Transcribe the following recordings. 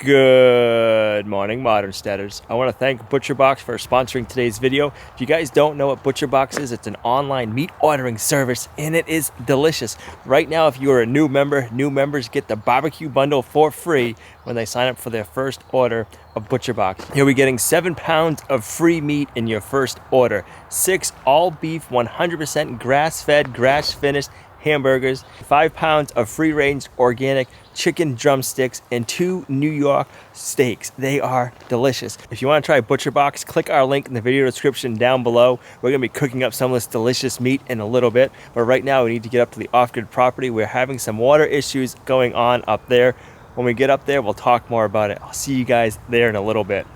Good morning, Modern Steaders. I want to thank ButcherBox for sponsoring today's video. If you guys don't know what ButcherBox is, it's an online meat ordering service and it is delicious. Right now, if you are a new member, new members get the BBQ Bundle for free when they sign up for their first order of ButcherBox. You'll be getting 7 pounds of free meat in your first order. 6 all beef, 100% grass-fed, grass-finished hamburgers, 5 pounds of free-range organic chicken drumsticks, and 2 New York steaks. They are delicious. If you want to try ButcherBox, click our link in the video description down below. We're going to be cooking up some of this delicious meat in a little bit, but right now we need to get up to the off-grid property. We're having some water issues going on up there. When we get up there, we'll talk more about it. I'll see you guys there in a little bit.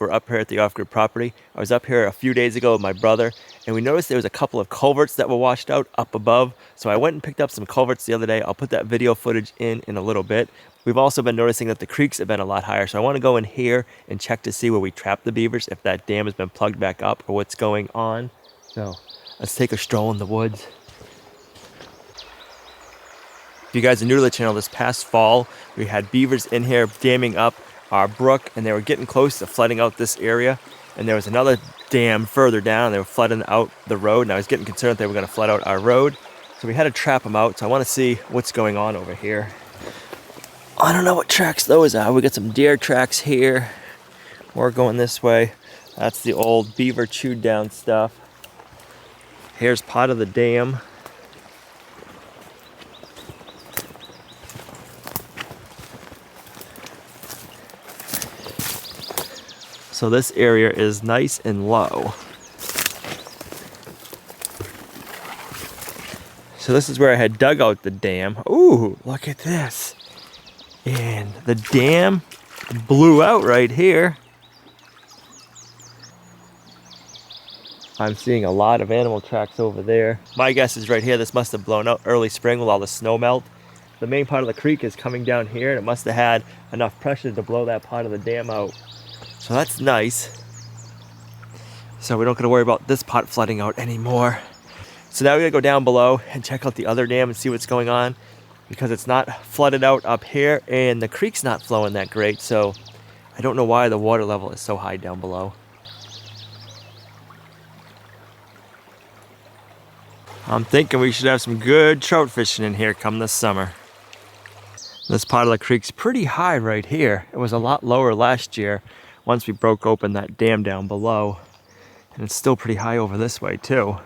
We're up here at the off-grid property. I was up here a few days ago with my brother, and we noticed there was a couple of culverts that were washed out up above. So I went and picked up some culverts the other day. I'll put that video footage in a little bit. We've also been noticing that the creeks have been a lot higher. So I want to go in here and check to see where we trapped the beavers, if that dam has been plugged back up or what's going on. So let's take a stroll in the woods. If you guys are new to the channel, this past fall, we had beavers in here damming up our brook, and they were getting close to flooding out this area. And there was another dam further down, and they were flooding out the road, and I was getting concerned that they were going to flood out our road. So we had to trap them out. So I want to see what's going on over here. I don't know what tracks those are. We got some deer tracks here. We're going this way. That's the old beaver chewed down stuff. Here's part of the dam. So this area is nice and low. So this is where I had dug out the dam. Ooh, look at this. And the dam blew out right here. I'm seeing a lot of animal tracks over there. My guess is right here, this must have blown out early spring with all the snow melt. The main part of the creek is coming down here, and it must have had enough pressure to blow that part of the dam out. So that's nice. So we don't gotta worry about this part flooding out anymore. So now we gotta go down below and check out the other dam and see what's going on, because it's not flooded out up here and the creek's not flowing that great. So I don't know why the water level is so high down below. I'm thinking we should have some good trout fishing in here come this summer. This part of the creek's pretty high right here. It was a lot lower last year once we broke open that dam down below. And it's still pretty high over this way too.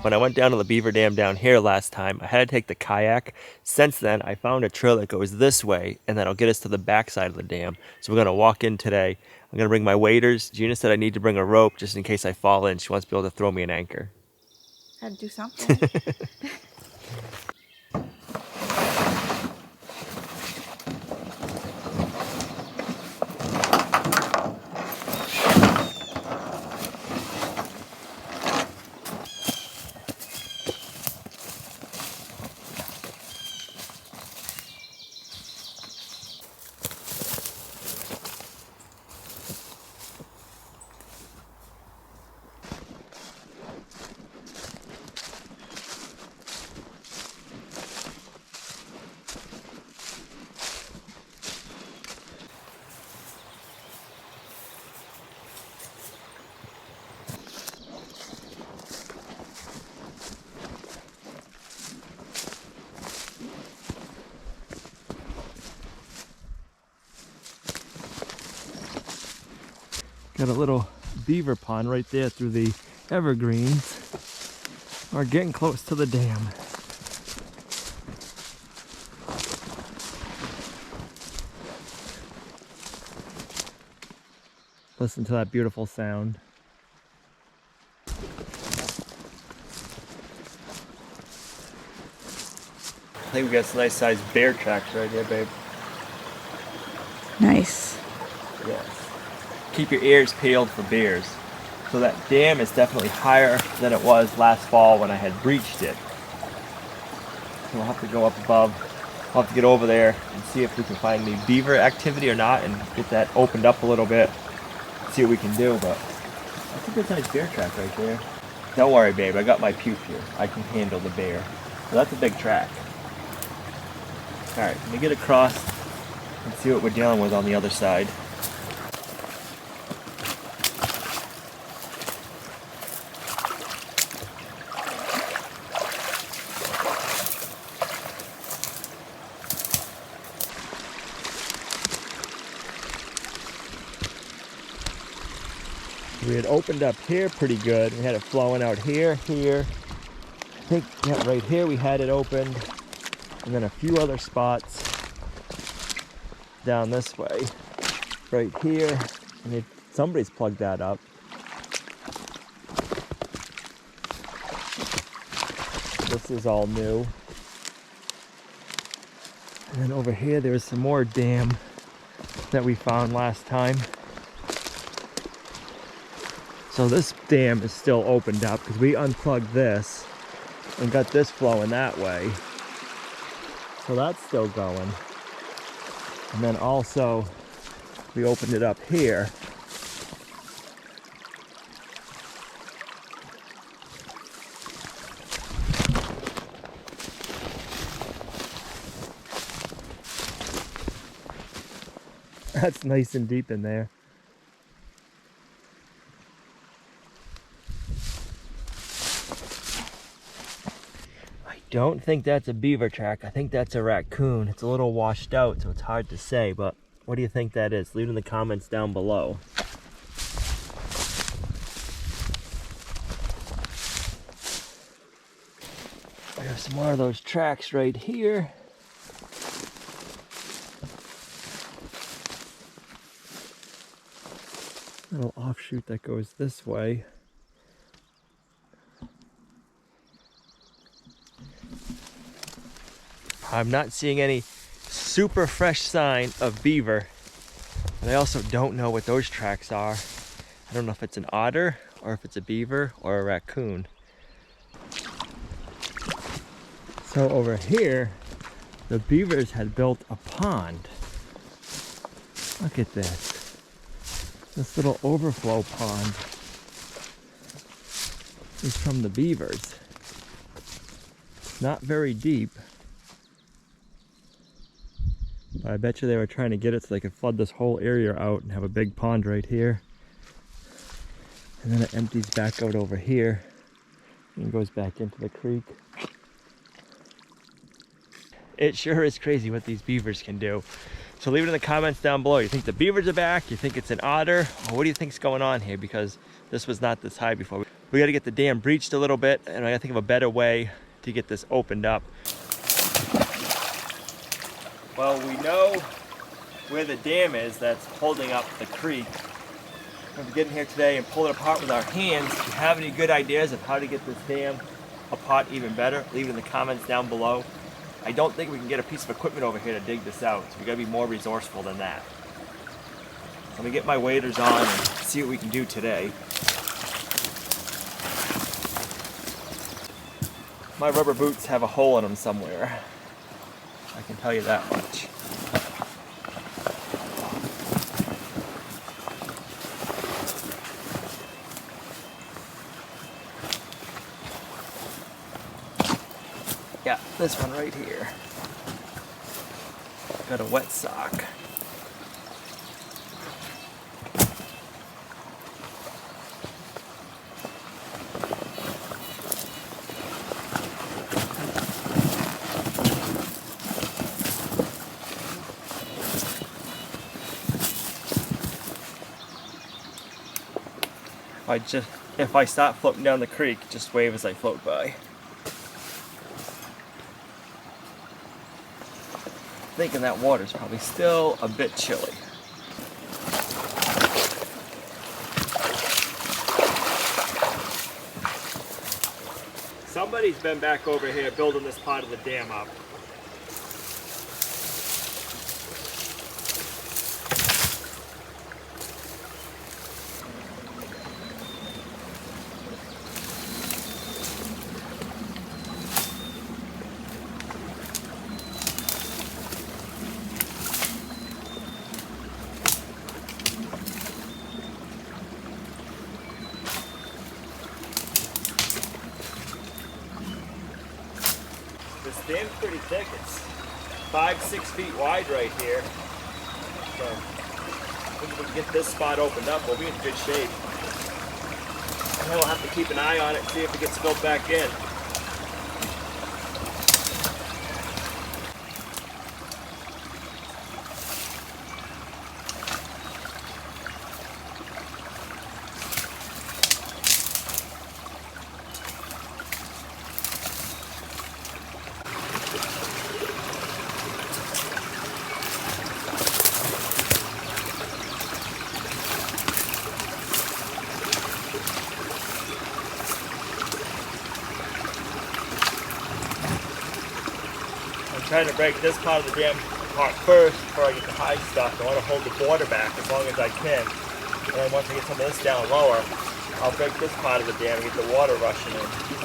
When I went down to the beaver dam down here last time, I had to take the kayak. Since then, I found a trail that goes this way, and that'll get us to the back side of the dam. So we're gonna walk in today. I'm gonna bring my waders. Gina said I need to bring a rope just in case I fall in. She wants to be able to throw me an anchor. Had to do something. Got a little beaver pond right there through the evergreens. We're getting close to the dam. Listen to that beautiful sound. I think we got some nice sized bear tracks right here, babe. Nice. Yes. keep your ears peeled for bears. So that dam is definitely higher than it was last fall when I had breached it. So we'll have to go up above. We'll have to get over there and see if we can find any beaver activity or not and get that opened up a little bit. See what we can do, but that's a good sized bear track right there. Don't worry, babe, I got my puke here. I can handle the bear. So that's a big track. Alright, let me get across and see what we're dealing with on the other side. We had opened up here pretty good. We had it flowing out here. I think, yeah, right here we had it opened. And then a few other spots down this way. Right here. And somebody's plugged that up. This is all new. And then over here there was some more dam that we found last time. So this dam is still opened up because we unplugged this and got this flowing that way. So that's still going. And then also we opened it up here. That's nice and deep in there. Don't think that's a beaver track. I think that's a raccoon. It's a little washed out, so it's hard to say, but what do you think that is? Leave it in the comments down below. We have some more of those tracks right here. Little offshoot that goes this way. I'm not seeing any super fresh sign of beaver, but I also don't know what those tracks are. I don't know if it's an otter or if it's a beaver or a raccoon. So over here, the beavers had built a pond. Look at this. This little overflow pond is from the beavers. Not very deep. But I bet you they were trying to get it so they could flood this whole area out and have a big pond right here. And then it empties back out over here and goes back into the creek. It sure is crazy what these beavers can do. So leave it in the comments down below. You think the beavers are back? You think it's an otter? Or what do you think's going on here? Because this was not this high before. We got to get the dam breached a little bit, and I got to think of a better way to get this opened up. Well, we know where the dam is that's holding up the creek. We're going to get in here today and pull it apart with our hands. If you have any good ideas of how to get this dam apart even better, leave it in the comments down below. I don't think we can get a piece of equipment over here to dig this out, so we got to be more resourceful than that. Let me get my waders on and see what we can do today. My rubber boots have a hole in them somewhere. I can tell you that much. Yeah, this one right here. Got a wet sock. If I stop floating down the creek, just wave as I float by. Thinking that water's probably still a bit chilly. Somebody's been back over here building this part of the dam up. dam's pretty thick. It's 5-6 feet wide right here. So if we can get this spot opened up, we'll be in good shape. And then we'll have to keep an eye on it, see if it gets filled back in. Trying to break this part of the dam apart first before I get the high stuff. I want to hold the water back as long as I can. And then once I get some of this down lower, I'll break this part of the dam and get the water rushing in.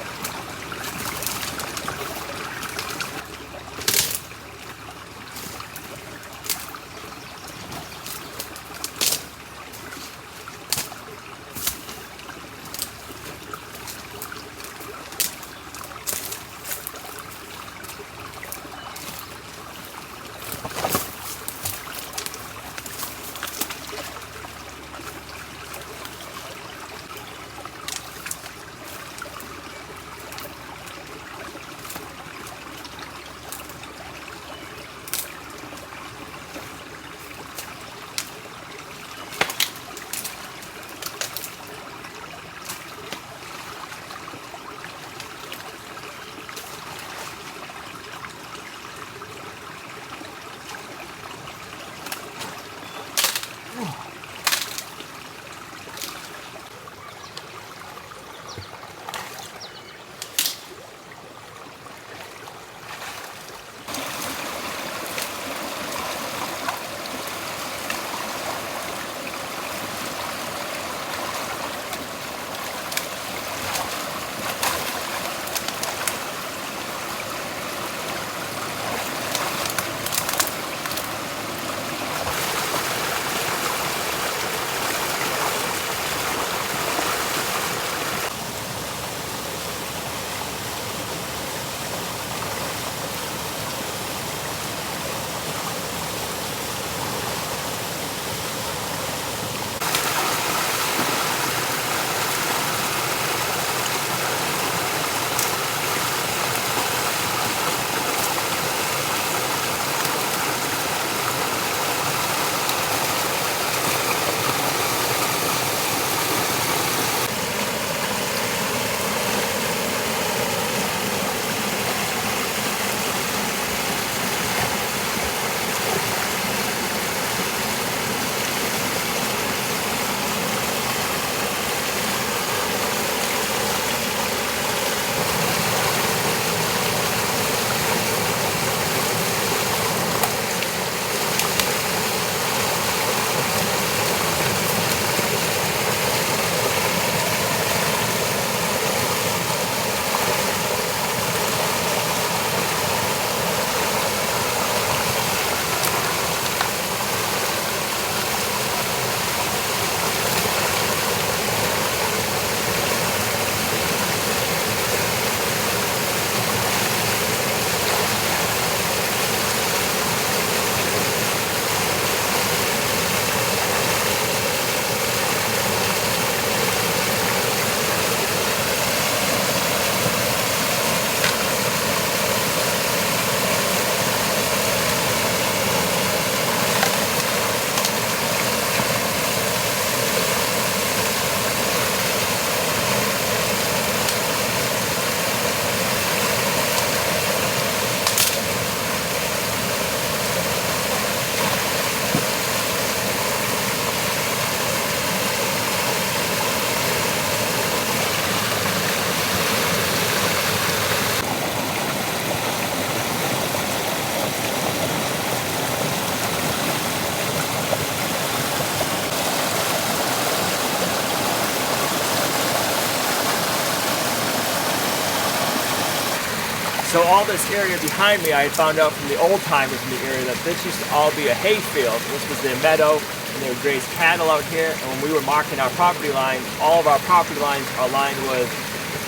So all this area behind me, I had found out from the old timers in the area that this used to all be a hay field. This was their meadow, and they would graze cattle out here. And when we were marking our property lines, all of our property lines are lined with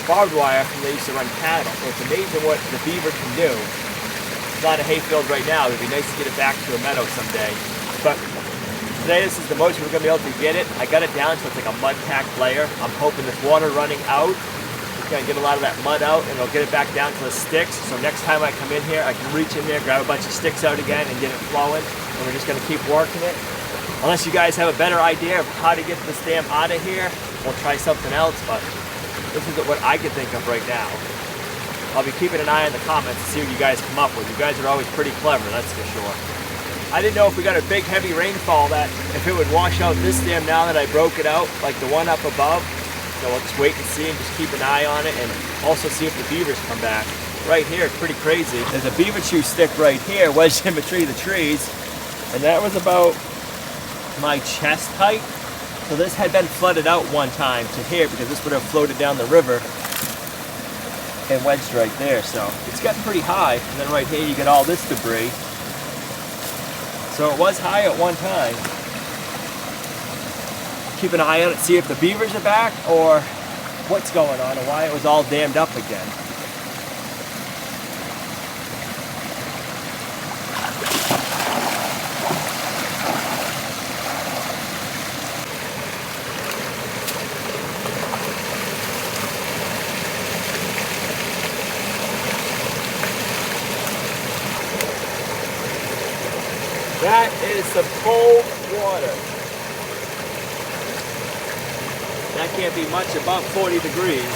barbed wire from they used to run cattle. So it's amazing what the beaver can do. It's not a hayfield right now. It'd be nice to get it back to a meadow someday. But today this is the most we're going to be able to get it. I got it down so it's like a mud packed layer. I'm hoping this water running out is going to get a lot of that mud out and it'll get it back down to the sticks. So next time I come in here, I can reach in there, grab a bunch of sticks out again and get it flowing. And we're just going to keep working it. Unless you guys have a better idea of how to get this dam out of here, we'll try something else. But this is what I can think of right now. I'll be keeping an eye on the comments to see what you guys come up with. You guys are always pretty clever, that's for sure. I didn't know if we got a big heavy rainfall that if it would wash out this dam now that I broke it out, like the one up above. So we'll just wait and see and just keep an eye on it and also see if the beavers come back. Right here, it's pretty crazy. There's a beaver chew stick right here wedged in between the trees. And that was about my chest height. So this had been flooded out one time to here because this would have floated down the river and wedged right there. So it's gotten pretty high. And then right here you get all this debris. So it was high at one time. Keep an eye on it, see if the beavers are back or what's going on and why it was all dammed up again. That is some cold water. That can't be much above 40 degrees.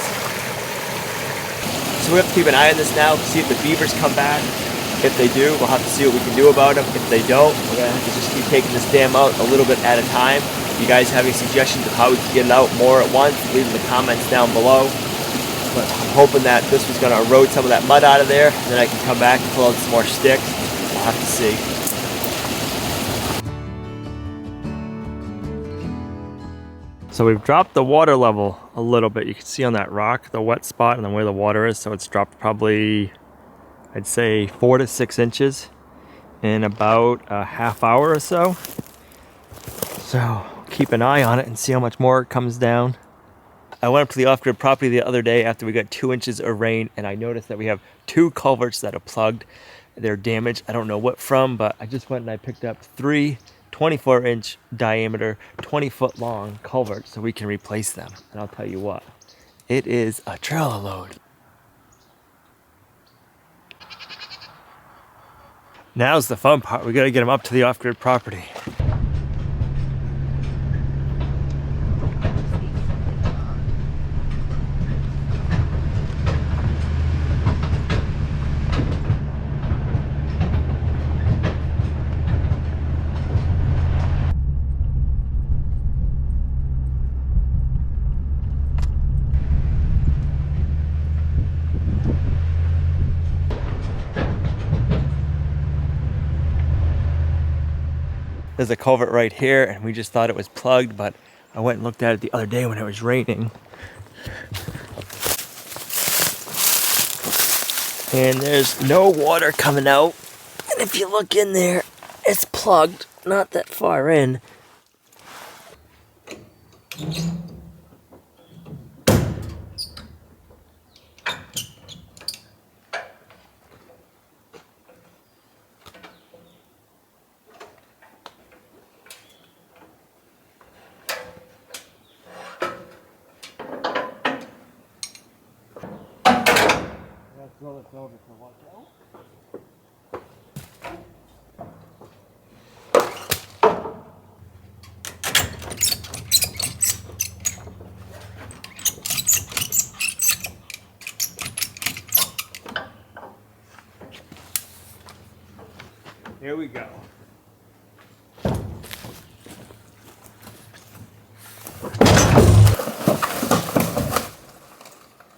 So we have to keep an eye on this now, see if the beavers come back. If they do, we'll have to see what we can do about them. If they don't, we're gonna have to just keep taking this dam out a little bit at a time. If you guys have any suggestions of how we can get it out more at once, leave in the comments down below. But I'm hoping that this was gonna erode some of that mud out of there, and then I can come back and pull out some more sticks. We'll have to see. So we've dropped the water level a little bit. You can see on that rock, the wet spot and then where the water is. So it's dropped probably, I'd say 4 to 6 inches in about a half hour or so. So keep an eye on it and see how much more it comes down. I went up to the off-grid property the other day after we got 2 inches of rain and I noticed that we have 2 culverts that are plugged. They're damaged. I don't know what from, but I just went and I picked up 3 24-inch diameter, 20-foot long culverts so we can replace them. And I'll tell you what, it is a trailer load. Now's the fun part. We gotta get them up to the off-grid property. There's a culvert right here and we just thought it was plugged, but I went and looked at it the other day when it was raining. And there's no water coming out. And if you look in there, it's plugged, not that far in. Throw this over to watch out. Here we go.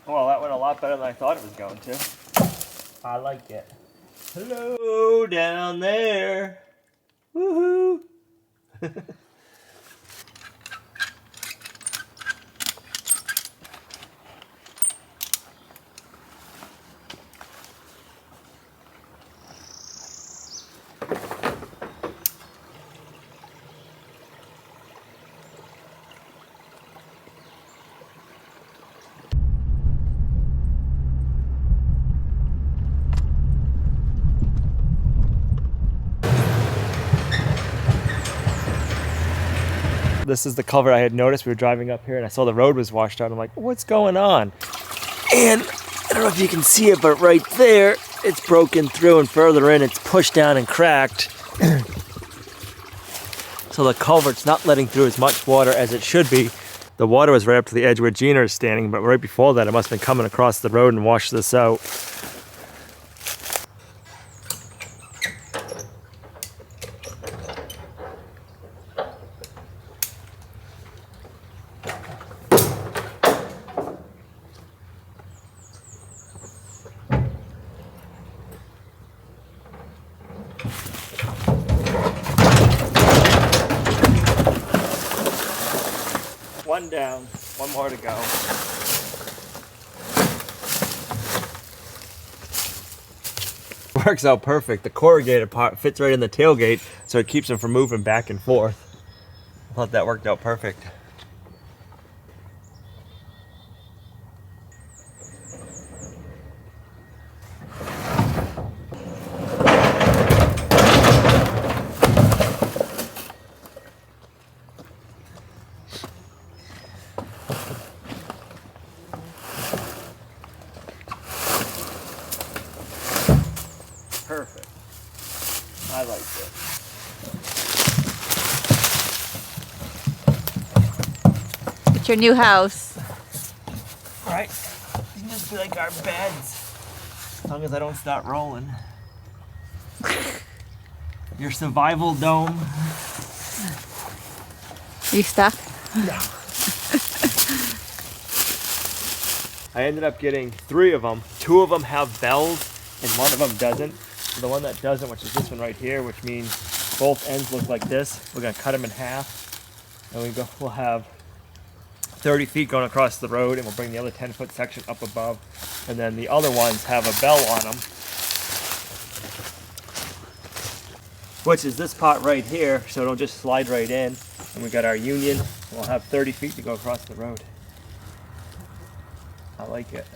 Well, that went a lot better than I thought it was going to. I like it. Hello down there. Woohoo! this is the culvert I had noticed. We were driving up here and I saw the road was washed out. I'm like, what's going on? And I don't know if you can see it, but right there, it's broken through, and further in, it's pushed down and cracked. So the culvert's not letting through as much water as it should be. The water was right up to the edge where Gina is standing, but right before that, it must have been coming across the road and washed this out. One down, one more to go. Works out perfect. The corrugated part fits right in the tailgate, so it keeps them from moving back and forth. I thought that worked out perfect. Perfect. I like it. It's your new house. Right? You can just be like our beds. As long as I don't start rolling. Your survival dome. You stuck? No. I ended up getting 3 of them. 2 of them have bells and 1 of them doesn't. So the one that doesn't, which is this one right here, which means both ends look like this, we're gonna cut them in half. And we'll have 30 feet going across the road, and we'll bring the other 10-foot section up above. And then the other ones have a bell on them, which is this part right here, so it'll just slide right in. And we got our union. We'll have 30 feet to go across the road. I like it.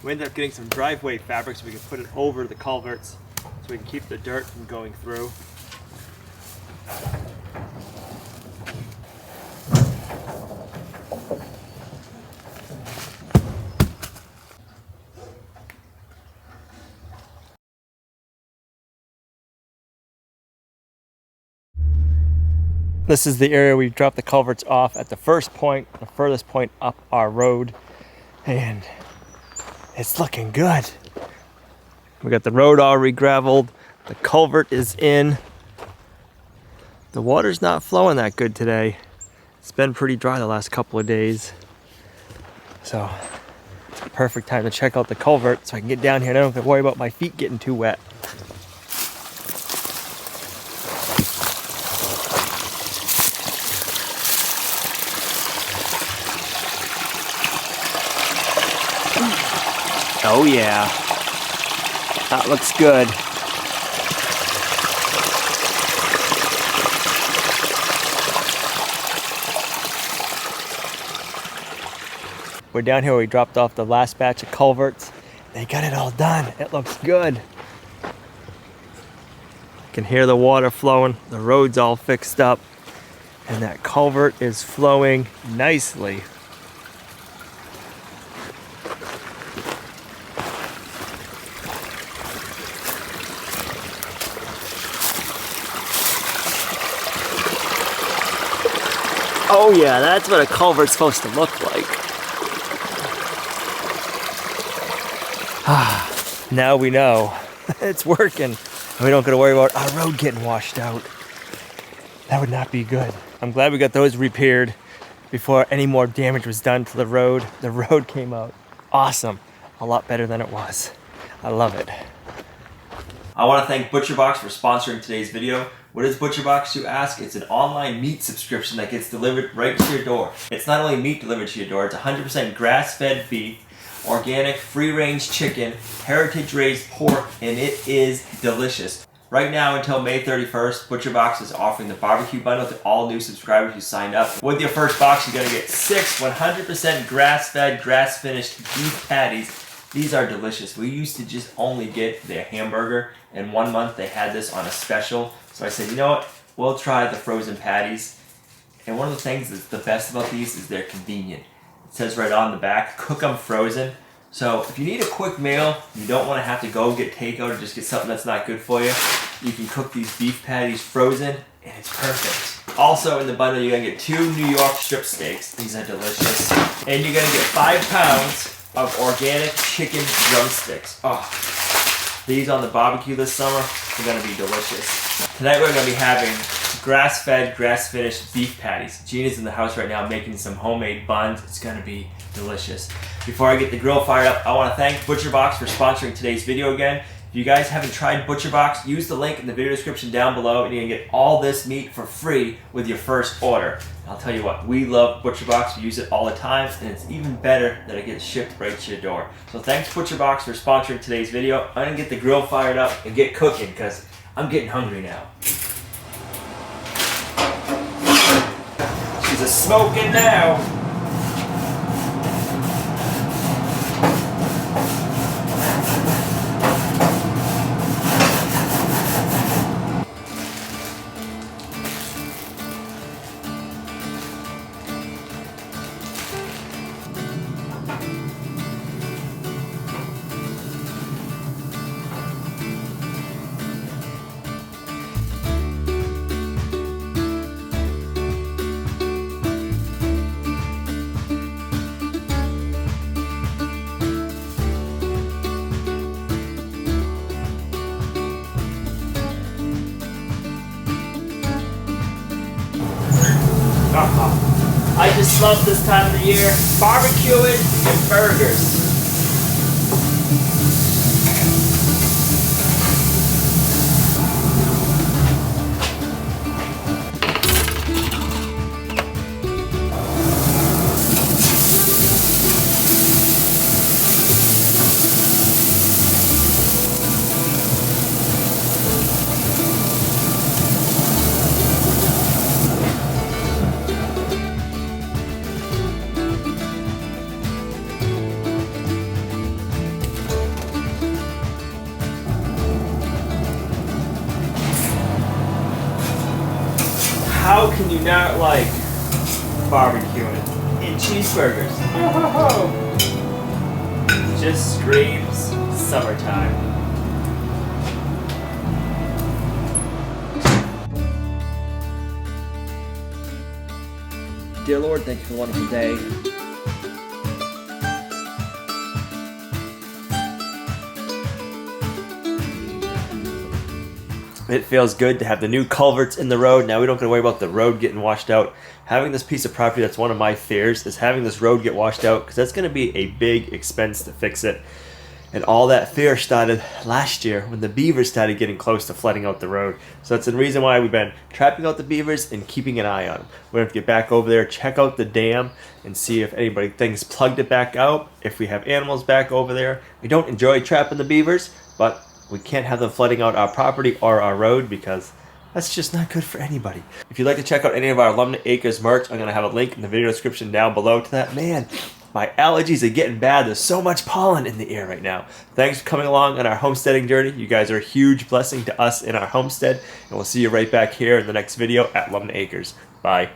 We ended up getting some driveway fabric so we can put it over the culverts so we can keep the dirt from going through. This is the area we dropped the culverts off at the first point, the furthest point up our road, and it's looking good. We got the road all re-graveled, the culvert is in. The water's not flowing that good today. It's been pretty dry the last couple of days. So it's a perfect time to check out the culvert so I can get down here and I don't have to worry about my feet getting too wet. Oh yeah, that looks good. We're down here where we dropped off the last batch of culverts. They got it all done. It looks good. You can hear the water flowing. The road's all fixed up. And that culvert is flowing nicely. Oh yeah, that's what a culvert's supposed to look like. Now we know it's working. And we don't got to worry about our road getting washed out. That would not be good. I'm glad we got those repaired before any more damage was done to the road. The road came out awesome. A lot better than it was. I love it. I want to thank ButcherBox for sponsoring today's video. What is ButcherBox, you ask? It's an online meat subscription that gets delivered right to your door. It's not only meat delivered to your door, it's 100% grass-fed beef, organic, free-range chicken, heritage-raised pork, and it is delicious. Right now until May 31st, ButcherBox is offering the BBQ Bundle to all new subscribers who signed up. With your first box, you're going to get 6 100% grass-fed, grass-finished beef patties These are delicious. We used to just only get their hamburger, and 1 month they had this on a special. So I said, you know what? We'll try the frozen patties. And one of the things that's the best about these is they're convenient. It says right on the back, cook them frozen. So if you need a quick meal, you don't want to have to go get takeout or just get something that's not good for you, you can cook these beef patties frozen, and it's perfect. Also in the bundle, you're going to get 2 New York strip steaks. These are delicious. And you're going to get 5 pounds of organic chicken drumsticks. Oh, these on the barbecue this summer are going to be delicious. Tonight we're going to be having grass-fed, grass-finished beef patties. Gina's in the house right now making some homemade buns. It's going to be delicious. Before I get the grill fired up, I want to thank ButcherBox for sponsoring today's video again. If you guys haven't tried ButcherBox, use the link in the video description down below and you can get all this meat for free with your first order. I'll tell you what, we love ButcherBox. We use it all the time, and it's even better that it gets shipped right to your door. So thanks ButcherBox for sponsoring today's video. I'm going to get the grill fired up and get cooking because I'm getting hungry now. She's a-smoking now. I just love this time of the year, barbecuing and burgers. How can you not like barbecuing and cheeseburgers? Just screams summertime. Dear Lord, thank you for a wonderful day. It feels good to have the new culverts in the road. Now we don't have to worry about the road getting washed out. Having this piece of property, that's one of my fears, is having this road get washed out, because that's going to be a big expense to fix it. And all that fear started last year when the beavers started getting close to flooding out the road. So that's the reason why we've been trapping out the beavers and keeping an eye on them. We're going to have to get back over there, check out the dam, and see if anybody thinks plugged it back out, if we have animals back over there. We don't enjoy trapping the beavers, but we can't have them flooding out our property or our road because that's just not good for anybody. If you'd like to check out any of our Lumnah Acres merch, I'm going to have a link in the video description down below to that. Man, my allergies are getting bad. There's so much pollen in the air right now. Thanks for coming along on our homesteading journey. You guys are a huge blessing to us in our homestead. And we'll see you right back here in the next video at Lumnah Acres. Bye.